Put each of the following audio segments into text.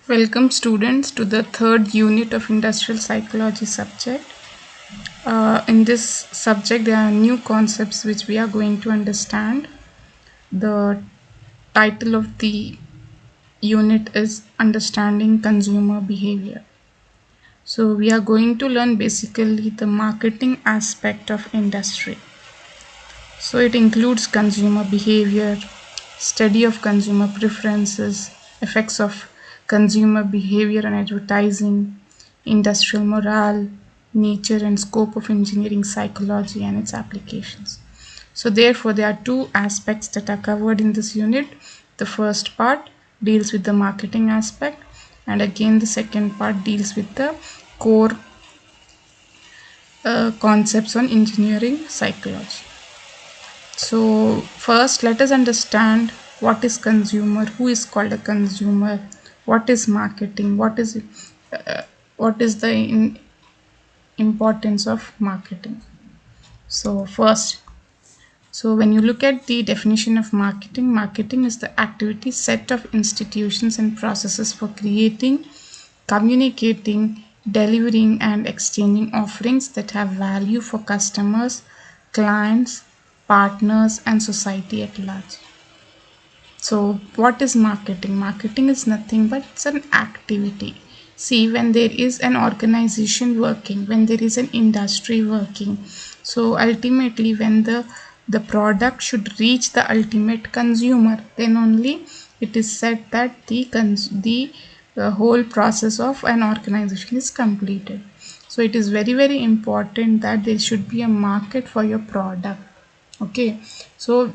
Welcome students to the third unit of industrial psychology subject. In this subject there are new concepts which we are going to understand. The title of the unit is Understanding Consumer Behavior. So we are going to learn basically the marketing aspect of industry. So it includes consumer behavior, study of consumer preferences, effects of consumer behavior on advertising, industrial morale, nature and scope of engineering psychology and its applications. So therefore there are two aspects that are covered in this unit. The first part deals with the marketing aspect, and again the second part deals with the core concepts on engineering psychology. So first let us understand what is consumer, who is called a consumer, what is marketing, what is the importance of marketing. So first, when you look at the definition of marketing, marketing is the activity set of institutions and processes for creating, communicating, delivering and exchanging offerings that have value for customers, clients, partners and society at large. So what is marketing? Marketing is nothing but it's an activity. See, when there is an organization working, when there is an industry working, so ultimately when the product should reach the ultimate consumer, then only it is said that the whole process of an organization is completed. So it is very very important that there should be a market for your product. Okay, so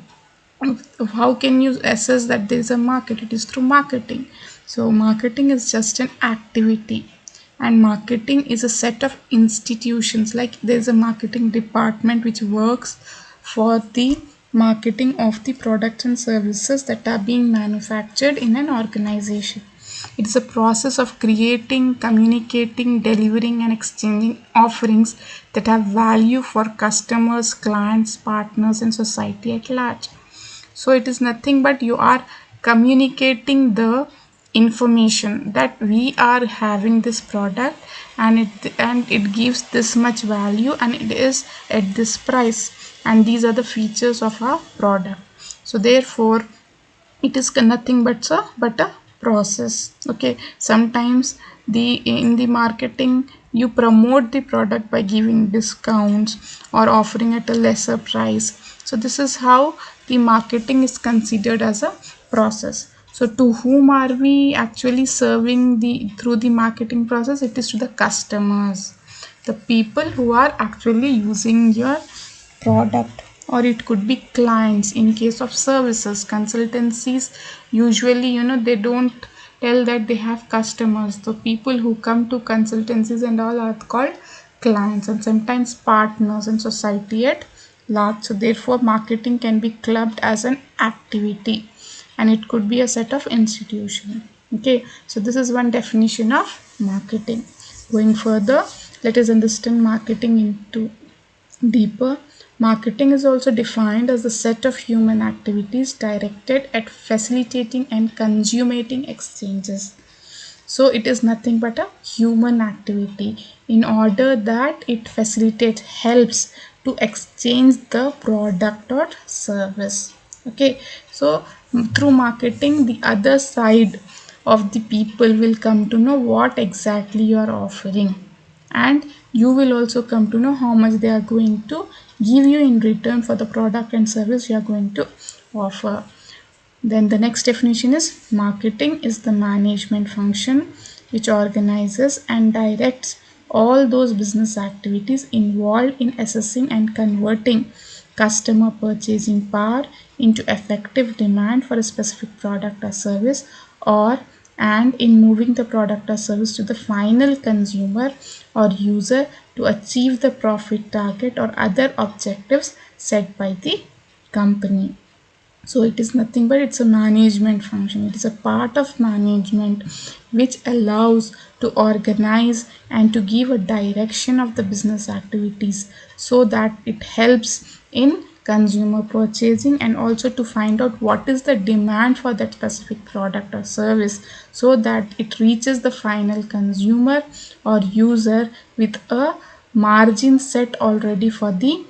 how can you assess that there is a market? It is through marketing. So marketing is just an activity, and marketing is a set of institutions. Like there is a marketing department which works for the marketing of the products and services that are being manufactured in an organization. It is a process of creating, communicating, delivering and exchanging offerings that have value for customers, clients, partners and society at large. So it is nothing but you are communicating the information that we are having this product, and it gives this much value and it is at this price, and these are the features of our product. So therefore it is nothing but a process. Okay, sometimes in the marketing you promote the product by giving discounts or offering at a lesser price. So this is how the marketing is considered as a process. So to whom are we actually serving the through the marketing process? It is to the customers, the people who are actually using your product, or it could be clients. In case of services, consultancies, usually they don't tell that they have customers. The people who come to consultancies and all are called clients, and sometimes partners and society at large. So therefore marketing can be clubbed as an activity, and it could be a set of institution. Okay, so this is one definition of marketing. Going further, let us understand marketing into deeper. Marketing is also defined as the set of human activities directed at facilitating and consummating exchanges. So it is nothing but a human activity in order that it facilitates, helps to exchange the product or service. Okay, so through marketing, the other side of the people will come to know what exactly you are offering, and you will also come to know how much they are going to give you in return for the product and service you are going to offer. Then the next definition is marketing is the management function which organizes and directs all those business activities involved in assessing and converting customer purchasing power into effective demand for a specific product or service, or and in moving the product or service to the final consumer or user to achieve the profit target or other objectives set by the company. So it is nothing but it's a management function. It is a part of management which allows to organize and to give a direction of the business activities so that it helps in consumer purchasing, and also to find out what is the demand for that specific product or service, so that it reaches the final consumer or user with a margin set already for the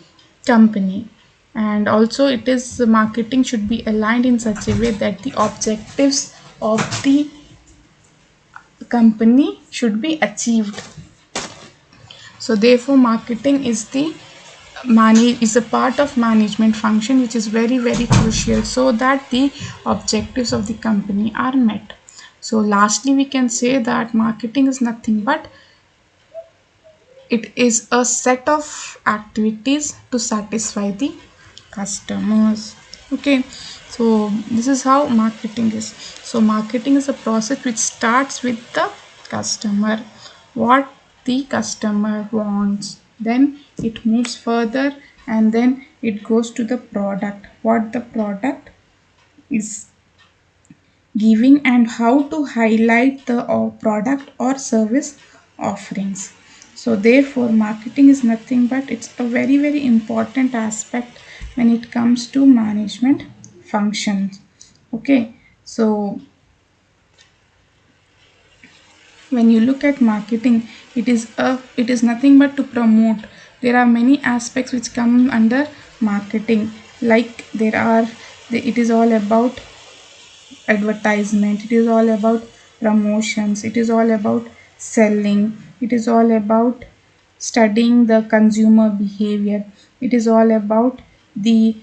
company. And also it is, marketing should be aligned in such a way that the objectives of the company should be achieved. So therefore marketing is the is a part of management function, which is very very crucial so that the objectives of the company are met. So lastly we can say that marketing is nothing but it is a set of activities to satisfy the customers. Okay, so this is how marketing is. So marketing is a process which starts with the customer, what the customer wants, then it moves further, and then it goes to the product, what the product is giving, and how to highlight the product or service offerings. So therefore marketing is nothing but it's a very very important aspect when it comes to management functions. Okay, so when you look at marketing, it is nothing but to promote. There are many aspects which come under marketing, like there are it is all about advertisement, it is all about promotions, it is all about selling, it is all about studying the consumer behavior, it is all about the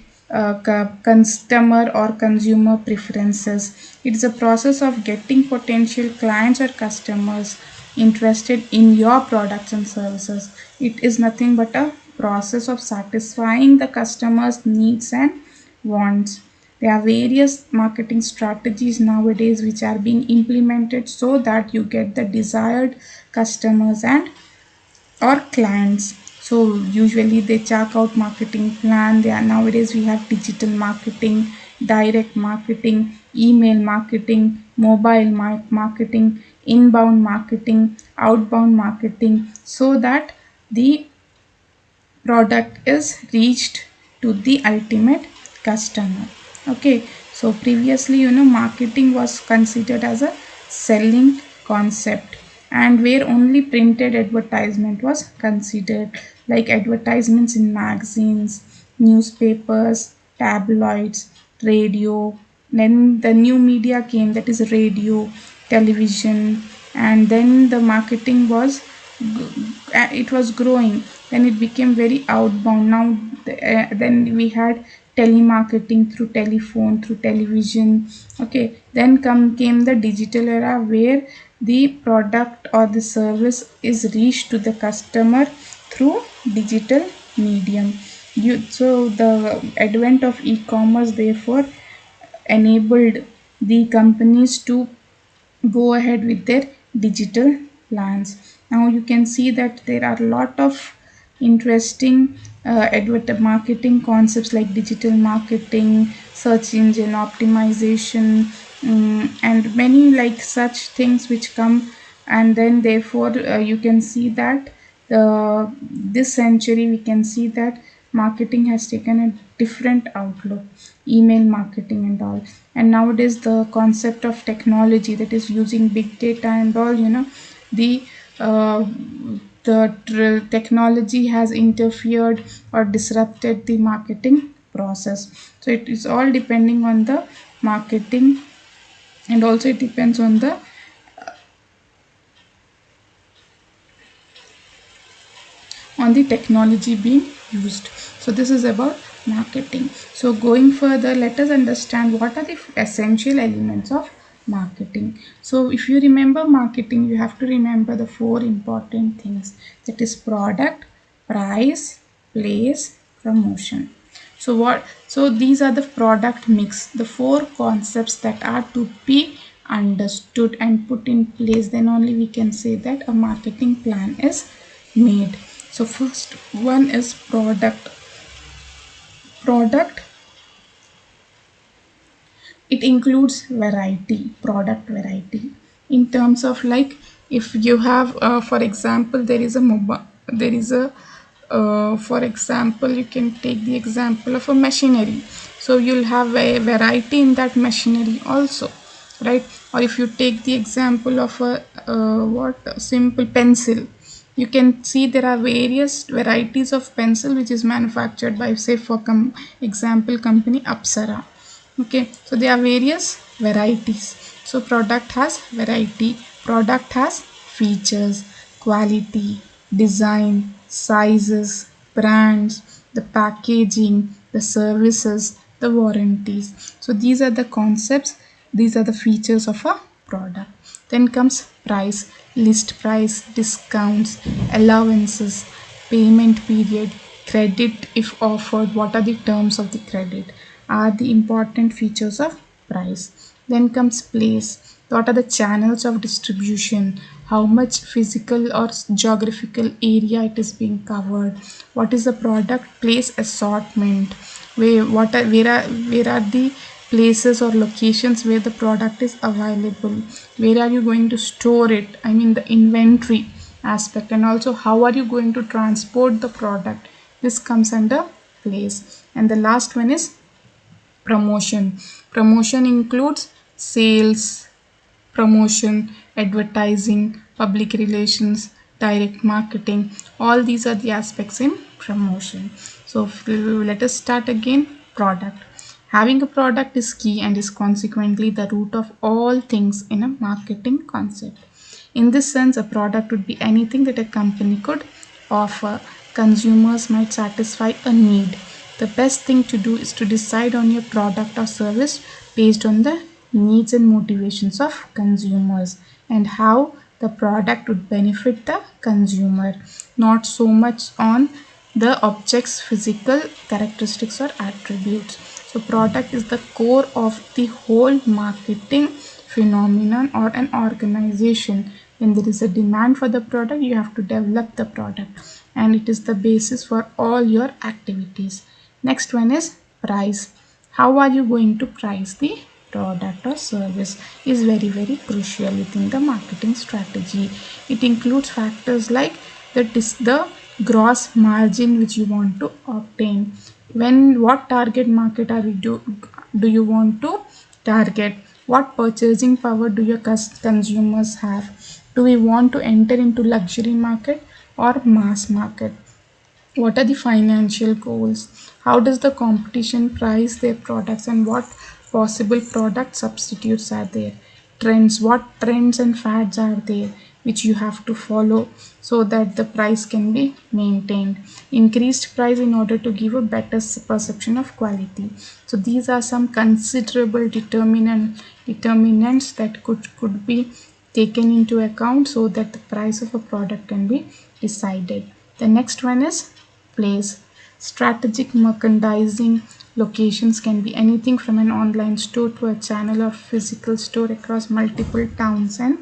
customer or consumer preferences. It is a process of getting potential clients or customers interested in your products and services. It is nothing but a process of satisfying the customer's needs and wants. There are various marketing strategies nowadays which are being implemented so that you get the desired customers and or clients. So usually they check out marketing plan. They are nowadays we have digital marketing, direct marketing, email marketing, mobile marketing, inbound marketing, outbound marketing, so that the product is reached to the ultimate customer. Okay, so previously marketing was considered as a selling concept, and where only printed advertisement was considered, like advertisements in magazines, newspapers, tabloids, radio. Then the new media came, that is radio, television, and then the marketing was it was growing. Then it became very outbound. Now then we had telemarketing through telephone, through television. Okay, then came the digital era, where the product or the service is reached to the customer through digital medium. So the advent of e-commerce therefore enabled the companies to go ahead with their digital plans. Now you can see that there are a lot of interesting marketing concepts like digital marketing, search engine optimization, and many like such things which come. And then therefore you can see that this century we can see that marketing has taken a different outlook, email marketing and all. And nowadays the concept of technology, that is using big data and all, the uh, technology has interfered or disrupted the marketing process. So it is all depending on the marketing, and also it depends on the technology being used. So this is about marketing. So going further, let us understand what are the essential elements of marketing. So if you remember marketing, you have to remember the four important things, that is product, price, place, promotion. So these are the product mix, the four concepts that are to be understood and put in place, then only we can say that a marketing plan is made. So first one is product. It includes variety, product variety, in terms of, like, if you have for example there is a For example, you can take the example of a machinery. So you'll have a variety in that machinery also, right? Or if you take the example of a what simple pencil, you can see there are various varieties of pencil which is manufactured by, say, for example, company Apsara. Okay, so there are various varieties. So product has variety, product has features, quality, design, sizes, brands, the packaging, the services, the warranties. So these are the concepts, these are the features of a product. Then comes price, list price, discounts, allowances, payment period, credit if offered, what are the terms of the credit, are the important features of price. Then comes place, what are the channels of distribution, how much physical or geographical area it is being covered, what is the product place assortment, where are the places or locations where the product is available, where are you going to store it, I mean the inventory aspect, and also how are you going to transport the product. This comes under place. And the last one is promotion. Promotion includes sales, promotion, advertising, public relations, direct marketing. All these are the aspects in promotion. So let us start again. Product. Having a product is key and is consequently the root of all things in a marketing concept. In this sense, a product would be anything that a company could offer. Consumers might satisfy a need. The best thing to do is to decide on your product or service based on the needs and motivations of consumers and how the product would benefit the consumer, not so much on the object's physical characteristics or attributes. So product is the core of the whole marketing phenomenon or an organization. When there is a demand for the product, you have to develop the product, and it is the basis for all your activities. Next one is price. How are you going to price the product or service is very crucial within the marketing strategy. It includes factors like the gross margin which you want to obtain. When what target market are do you want to target? What purchasing power do your consumers have? Do we want to enter into luxury market or mass market? What are the financial goals? How does the competition price their products, and what possible product substitutes are there? Trends, what trends and fads are there which you have to follow so that the price can be maintained? Increased price in order to give a better perception of quality. So these are some considerable determinants that could be taken into account so that the price of a product can be decided. The next one is place. Strategic merchandising locations can be anything from an online store to a channel or physical store across multiple towns and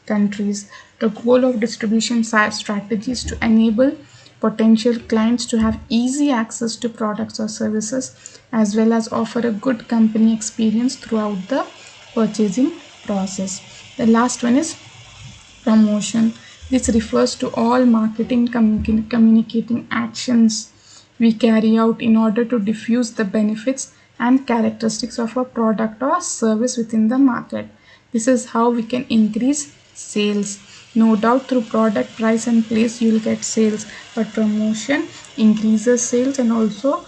countries. The goal of distribution strategy is to enable potential clients to have easy access to products or services as well as offer a good company experience throughout the purchasing process. The last one is promotion. This refers to all marketing communicating actions we carry out in order to diffuse the benefits and characteristics of a product or service within the market. This is how we can increase sales. No doubt through product price and place you will get sales, but promotion increases sales and also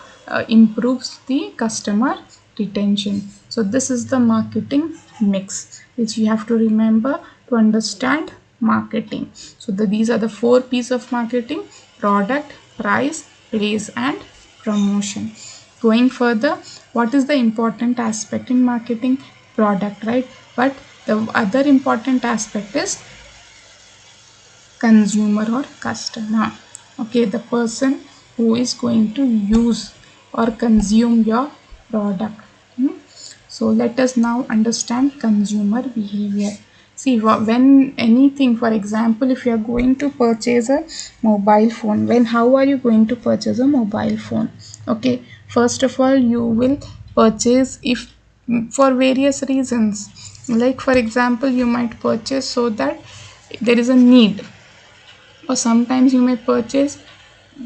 improves the customer retention. So this is the marketing mix which you have to remember to understand marketing. So these are the 4 P's of marketing: product, price, place and promotion. Going further, what is the important aspect in marketing? Product, right? But the other important aspect is consumer or customer. Okay, the person who is going to use or consume your product. So let us now understand consumer behavior. See, when anything, for example, if you are going to purchase a mobile phone, how are you going to purchase a mobile phone? Okay, first of all, you will purchase if for various reasons. Like for example, you might purchase so that there is a need, or sometimes you may purchase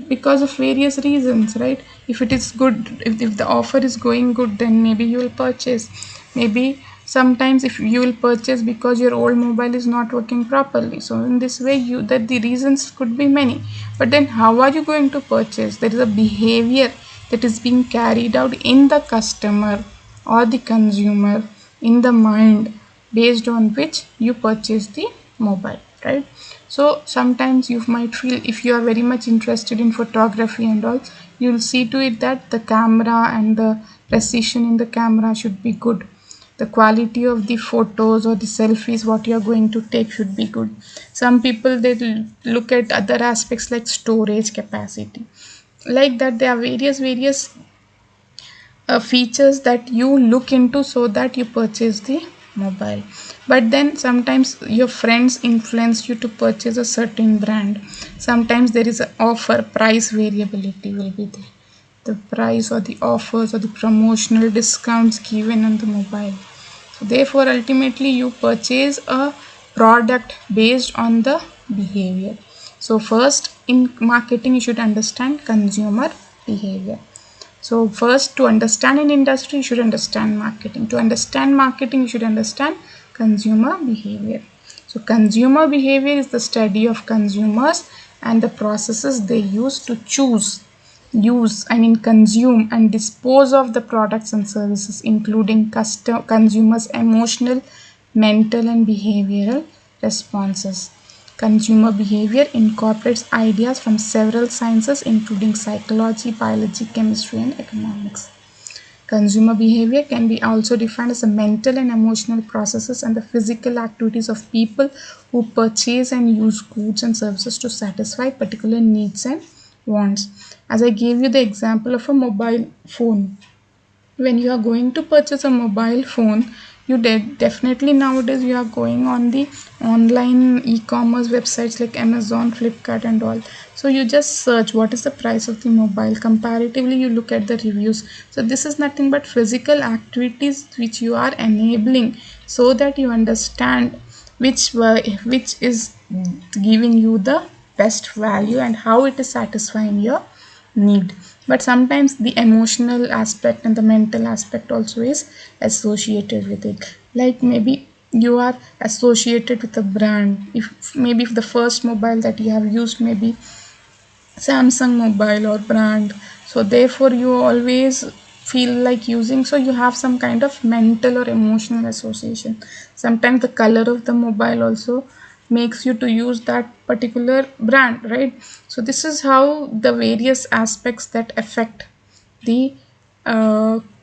because of various reasons, right? If it is good, if the offer is going good, then maybe you will purchase. Maybe sometimes if you will purchase because your old mobile is not working properly. So in this way, you that the reasons could be many. But then how are you going to purchase? There is a behavior that is being carried out in the customer or the consumer, in the mind, based on which you purchase the mobile, right? So sometimes you might feel, if you are very much interested in photography and all, you'll see to it that the camera and the precision in the camera should be good. The quality of the photos or the selfies what you are going to take should be good. Some people, they look at other aspects like storage capacity. Like that, there are various features that you look into so that you purchase the mobile. But then sometimes your friends influence you to purchase a certain brand. Sometimes there is an offer, price variability will be there, the price or the offers or the promotional discounts given on the mobile. So therefore ultimately you purchase a product based on the behavior. So first, in marketing you should understand consumer behavior. So first, to understand an industry, you should understand marketing. To understand marketing, you should understand consumer behavior. So consumer behavior is the study of consumers and the processes they use to consume and dispose of the products and services, including consumers' emotional, mental, and behavioral responses. Consumer behavior incorporates ideas from several sciences, including psychology, biology, chemistry, and economics. Consumer behavior can be also defined as the mental and emotional processes and the physical activities of people who purchase and use goods and services to satisfy particular needs and wants. As I gave you the example of a mobile phone, when you are going to purchase a mobile phone, you definitely nowadays you are going on the online e-commerce websites like Amazon, Flipkart and all. So you just search what is the price of the mobile, comparatively you look at the reviews. So this is nothing but physical activities which you are enabling so that you understand which is giving you the best value and how it is satisfying your need. But sometimes the emotional aspect and the mental aspect also is associated with it. Like maybe you are associated with a brand. If the first mobile that you have used maybe Samsung mobile or brand, so therefore you always feel like using, so you have some kind of mental or emotional association. Sometimes the color of the mobile also makes you to use that particular brand, right? So this is how the various aspects that affect the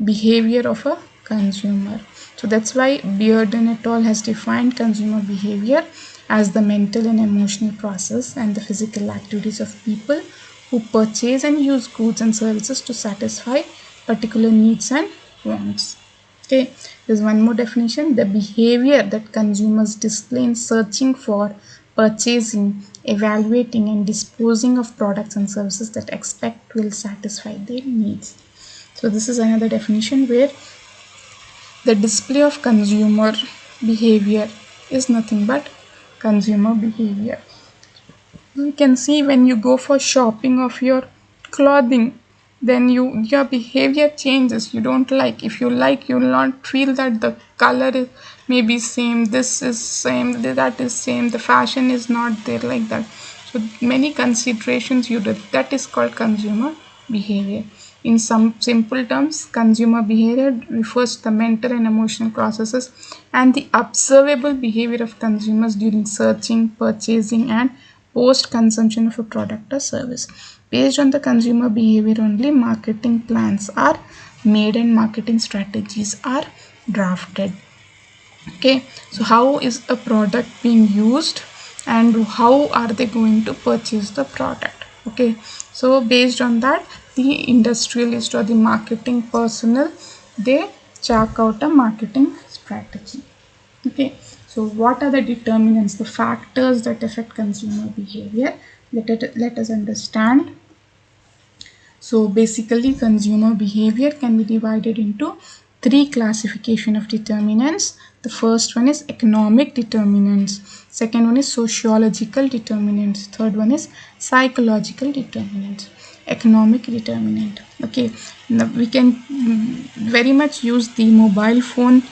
behavior of a consumer. So that's why Bearden et al. Has defined consumer behavior as the mental and emotional process and the physical activities of people who purchase and use goods and services to satisfy particular needs and wants. Okay, there's one more definition: the behavior that consumers display in searching for, purchasing, evaluating, and disposing of products and services that expect will satisfy their needs. So this is another definition where the display of consumer behavior is nothing but consumer behavior. You can see when you go for shopping of your clothing, then your behavior changes. You don't like, if you like, you will not feel that the color is maybe same, this is same, that is same, the fashion is not there, like that. So many considerations you do, that is called consumer behavior. In some simple terms, consumer behavior refers to the mental and emotional processes and the observable behavior of consumers during searching, purchasing, and post consumption of a product or service. Based on the consumer behavior only, marketing plans are made and marketing strategies are drafted. Okay, so how is a product being used and how are they going to purchase the product? Okay, so based on that, the industrialist or the marketing personnel, they chalk out a marketing strategy. Okay, so what are the determinants, the factors that affect consumer behavior? Let us understand. So basically consumer behavior can be divided into three classification of determinants. The first one is economic determinants, second one is sociological determinants, third one is psychological determinants. Economic determinant, okay. Now we can very much use the mobile phone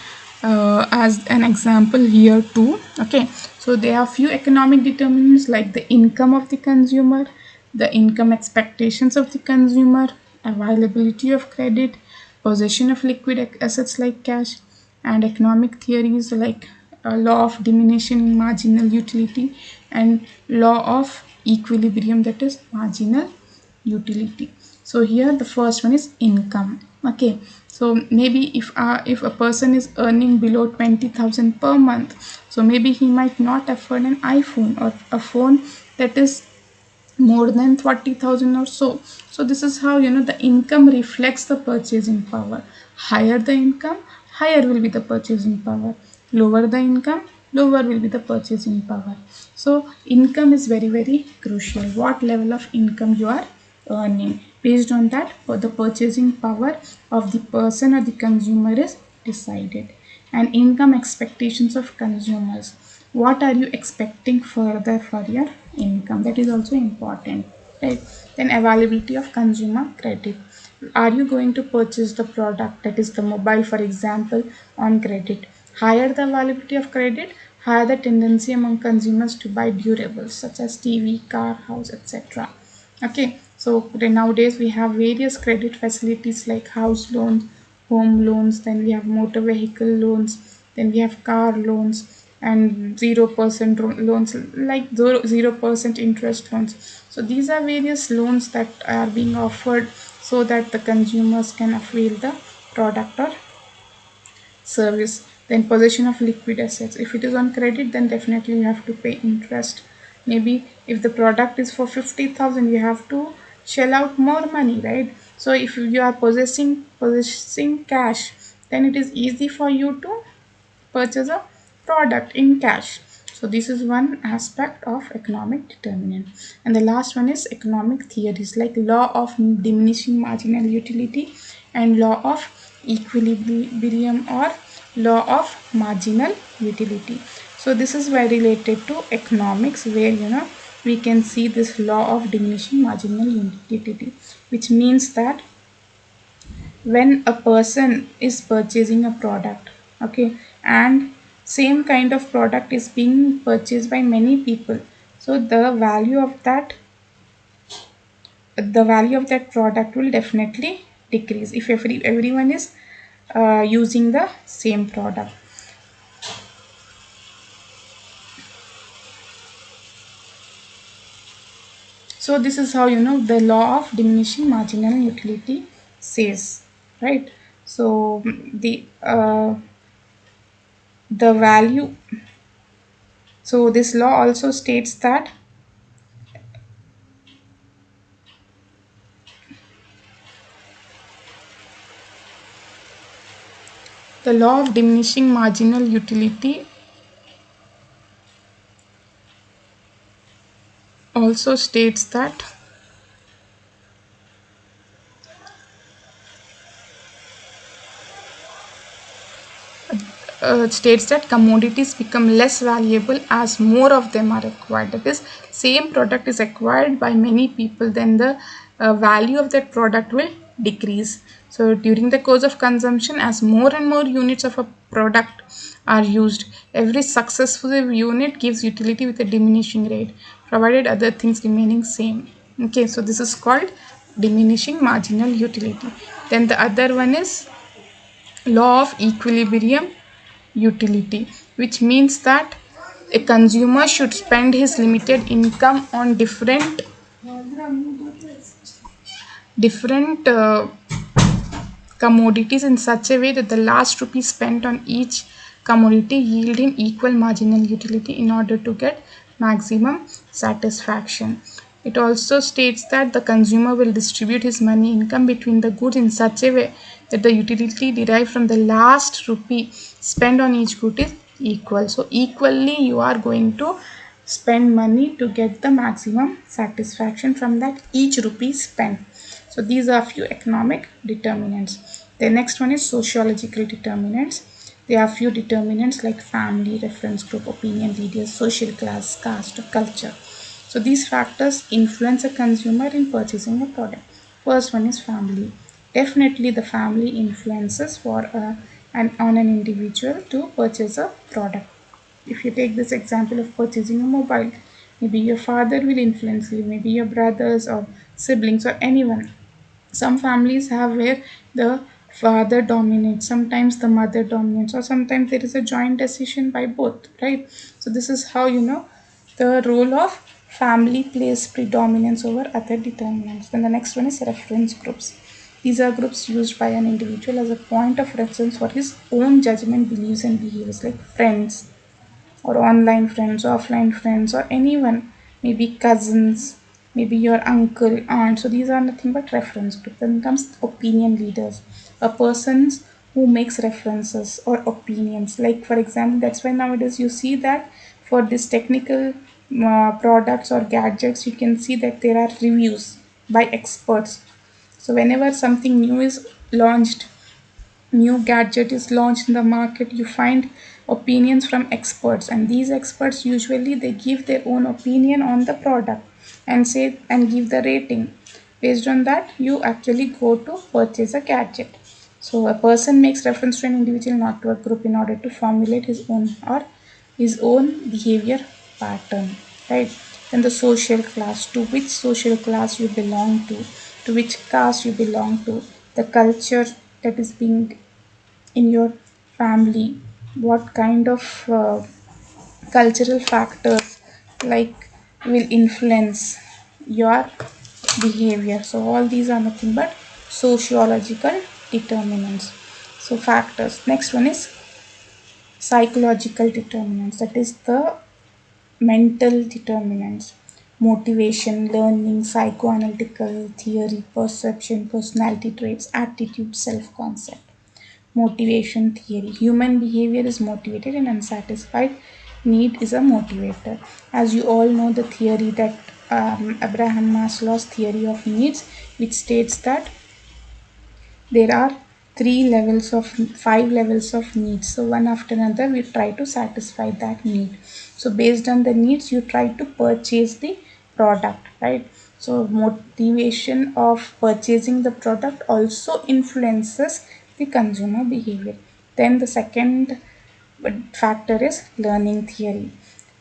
as an example here too, okay. So there are few economic determinants like the income of the consumer, the income expectations of the consumer, availability of credit, possession of liquid assets like cash, and economic theories like law of diminishing marginal utility and law of equilibrium, that is marginal utility. So here the first one is income, okay. So maybe if a person is earning below 20,000 per month, so maybe he might not afford an iPhone or a phone that is more than 40,000 or so. So this is how the income reflects the purchasing power. Higher the income, higher will be the purchasing power. Lower the income, lower will be the purchasing power. So income is very very crucial. What level of income you are earning, based on that the purchasing power of the person or the consumer is decided. And income expectations of consumers, what are you expecting further for your income, that is also important, right? Then availability of consumer credit, are you going to purchase the product, that is the mobile for example, on credit? Higher the availability of credit, higher the tendency among consumers to buy durables such as TV, car, house, etc. Okay, so nowadays we have various credit facilities like house loans, home loans, then we have motor vehicle loans, then we have car loans, and 0% loans, like 0% interest loans. So these are various loans that are being offered so that the consumers can avail the product or service. Then possession of liquid assets, if it is on credit then definitely you have to pay interest. Maybe if the product is for 50,000 you have to shell out more money, right? So if you are possessing cash, then it is easy for you to purchase a product in cash. So this is one aspect of economic determinant. And the last one is economic theories like law of diminishing marginal utility and law of equilibrium or law of marginal utility. So this is very related to economics, where we can see this law of diminishing marginal utility, which means that when a person is purchasing a product, okay, and same kind of product is being purchased by many people, so the value of that product will definitely decrease if everyone is using the same product. So this is how the law of diminishing marginal utility says, right? So the value, so this law also states that the law of diminishing marginal utility also states that commodities become less valuable as more of them are acquired. That is, same product is acquired by many people, then the value of that product will decrease. So during the course of consumption, as more and more units of a product are used, every successful unit gives utility with a diminishing rate, provided other things remaining same. Okay, so this is called diminishing marginal utility. Then the other one is law of equilibrium utility, which means that a consumer should spend his limited income on different commodities in such a way that the last rupee spent on each commodity yield him equal marginal utility in order to get maximum satisfaction. It also states that the consumer will distribute his money income between the goods in such a way that the utility derived from the last rupee spent on each good is equal. So equally you are going to spend money to get the maximum satisfaction from that each rupee spent. So these are few economic determinants. The next one is sociological determinants. There are few determinants like family, reference group, opinion leaders, social class, caste, or culture. So these factors influence a consumer in purchasing a product. First one is family. Definitely the family influences for on an individual to purchase a product. If you take this example of purchasing a mobile, maybe your father will influence you, maybe your brothers or siblings or anyone. Some families have where the father dominates, sometimes the mother dominates, or sometimes there is a joint decision by both, right? So this is how the role of family plays predominance over other determinants. Then the next one is reference groups. These are groups used by an individual as a point of reference for his own judgment, beliefs, and behaviors, like friends, or online friends, offline friends, or anyone, maybe cousins, maybe your uncle, aunt. So these are nothing but reference group. Then comes opinion leaders, a persons who makes references or opinions. Like for example, that's why nowadays you see that for this technical products or gadgets, you can see that there are reviews by experts. So whenever something new is launched, new gadget is launched in the market, you find opinions from experts, and these experts usually they give their own opinion on the product and say and give the rating. Based on that, you actually go to purchase a gadget. So a person makes reference to an individual, not to a group, in order to formulate his own behavior pattern, right? Then the social class, to which social class you belong to which caste you belong to, the culture that is being in your family, what kind of cultural factors like will influence your behavior. So all these are nothing but sociological determinants. So factors. Next one is psychological determinants, that is the mental determinants: motivation, learning, psychoanalytical theory, perception, personality traits, attitude, self-concept. Motivation theory. Human behavior is motivated, and unsatisfied need is a motivator. As you all know, the theory that Abraham Maslow's theory of needs, which states that there are five levels of needs. So one after another, we try to satisfy that need. So based on the needs, you try to purchase the product, right? So motivation of purchasing the product also influences the consumer behavior. Then the second factor is learning theory.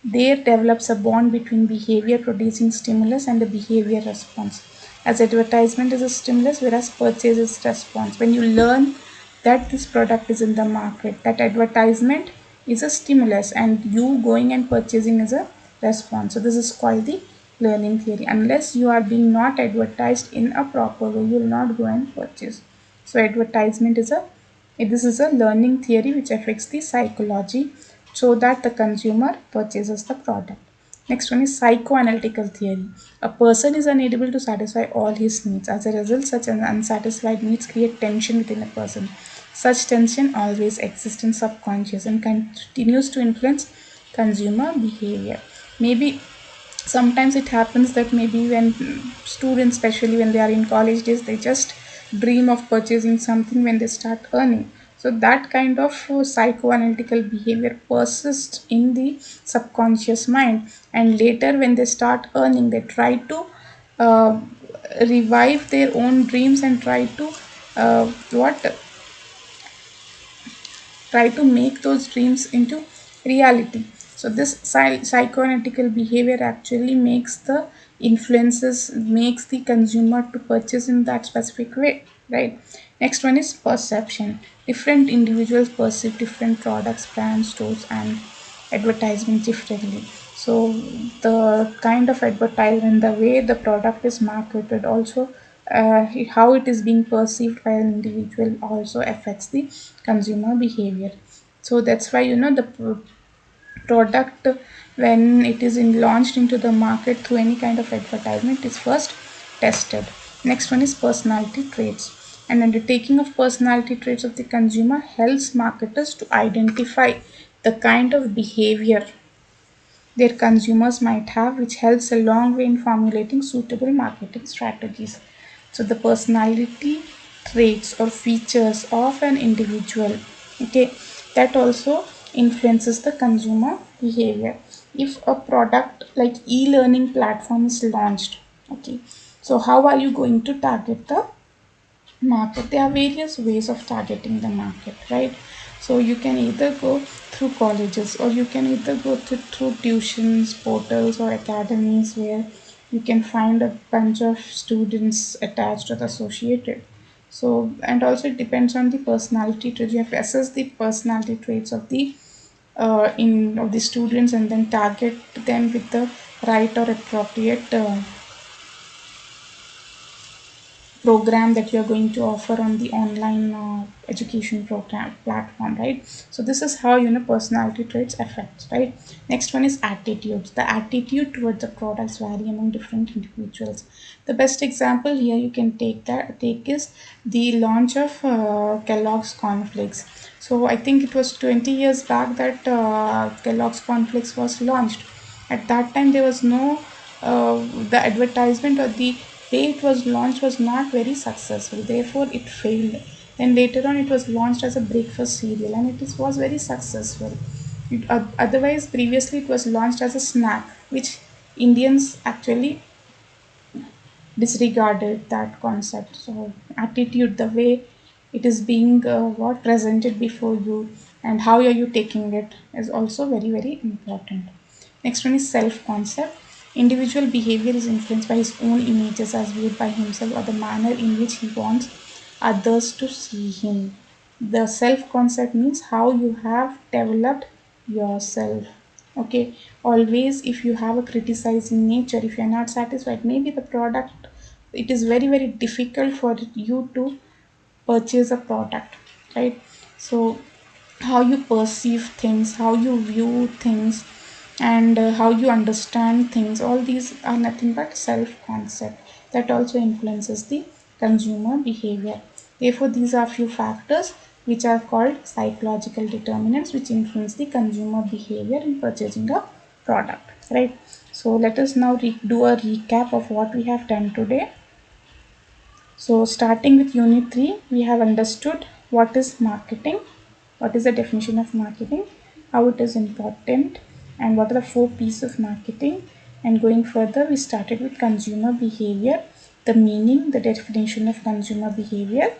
There develops a bond between behavior producing stimulus and the behavior response. As advertisement is a stimulus, whereas purchase is response. When you learn that this product is in the market, that advertisement is a stimulus, and you going and purchasing is a response. So this is called the learning theory. Unless you are being not advertised in a proper way, you will not go and purchase. So advertisement is a this is a learning theory which affects the psychology so that the consumer purchases the product. Next one is psychoanalytical theory. A person is unable to satisfy all his needs. As a result, such an unsatisfied needs create tension within a person. Such tension always exists in subconscious and continues to influence consumer behavior. Maybe sometimes it happens that maybe when students, especially when they are in college days, they just dream of purchasing something when they start earning. So that kind of psychoanalytical behavior persists in the subconscious mind, and later when they start earning, they try to uh, revive their own dreams and try to what try to make those dreams into reality. So this psychoanalytical behavior actually makes the consumer to purchase in that specific way, right? Next one is perception. Different individuals perceive different products, brands, stores, and advertisements differently. So the kind of advertisement, the way the product is marketed, also how it is being perceived by an individual also affects the consumer behavior. So that's why the product, when it is launched into the market through any kind of advertisement, is first tested. Next one is personality traits. An undertaking of personality traits of the consumer helps marketers to identify the kind of behavior their consumers might have, which helps a long way in formulating suitable marketing strategies. So the personality traits or features of an individual. Okay, that also influences the consumer behavior. If a product like e-learning platform is launched, okay, so how are you going to target the market? There are various ways of targeting the market, right? So you can either go through colleges, or you can either go through tuitions portals or academies, where you can find a bunch of students attached or associated. So, and also it depends on the personality trait. You have to assess the personality traits of the in of the students, and then target them with the right or appropriate program that you're going to offer on the online education program platform, right? So this is how personality traits affect, right? Next one is attitudes. The attitude towards the products vary among different individuals. The best example here you can take is the launch of Kellogg's cornflakes. So I think it was 20 years back that Kellogg's cornflakes was launched. At that time, there was no the advertisement or the way it was launched was not very successful. Therefore, it failed. Then later on, it was launched as a breakfast cereal, and was very successful. Otherwise, previously it was launched as a snack, which Indians actually disregarded that concept. So attitude, the way it is being what presented before you, and how are you taking it, is also very important. Next one is self concept. Individual behavior is influenced by his own images as viewed by himself, or the manner in which he wants others to see him. The self concept means how you have developed yourself. Okay, always if you have a criticizing nature, if you're not satisfied, maybe the product, it is very difficult for you to purchase a product, right? So how you perceive things, how you view things, and how you understand things, all these are nothing but self concept that also influences the consumer behavior. Therefore, these are few factors which are called psychological determinants, which influence the consumer behavior in purchasing a product, right? So let us now do a recap of what we have done today. So, starting with Unit 3, we have understood what is marketing, what is the definition of marketing, how it is important, and what are the four P's of marketing. And going further, we started with consumer behavior, the meaning, the definition of consumer behavior,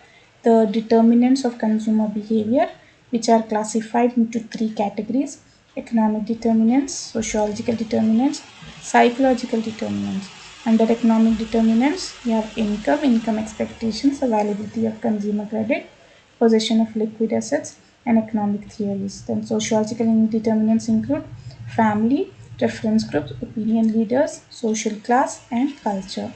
the determinants of consumer behavior, which are classified into three categories: economic determinants, sociological determinants, psychological determinants. Under economic determinants, we have income, income expectations, availability of consumer credit, possession of liquid assets, and economic theories. Then sociological determinants include family, reference groups, opinion leaders, social class, and culture.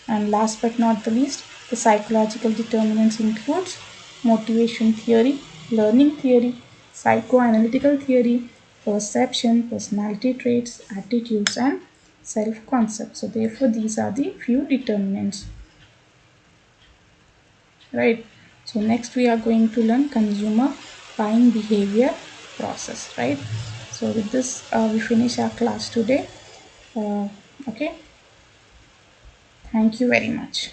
And last but not the least, the psychological determinants includes motivation theory, learning theory, psychoanalytical theory, perception, personality traits, attitudes, and self-concept. So therefore, these are the few determinants, right? So next we are going to learn consumer buying behavior process, right? So with this, we finish our class today. Okay, thank you very much.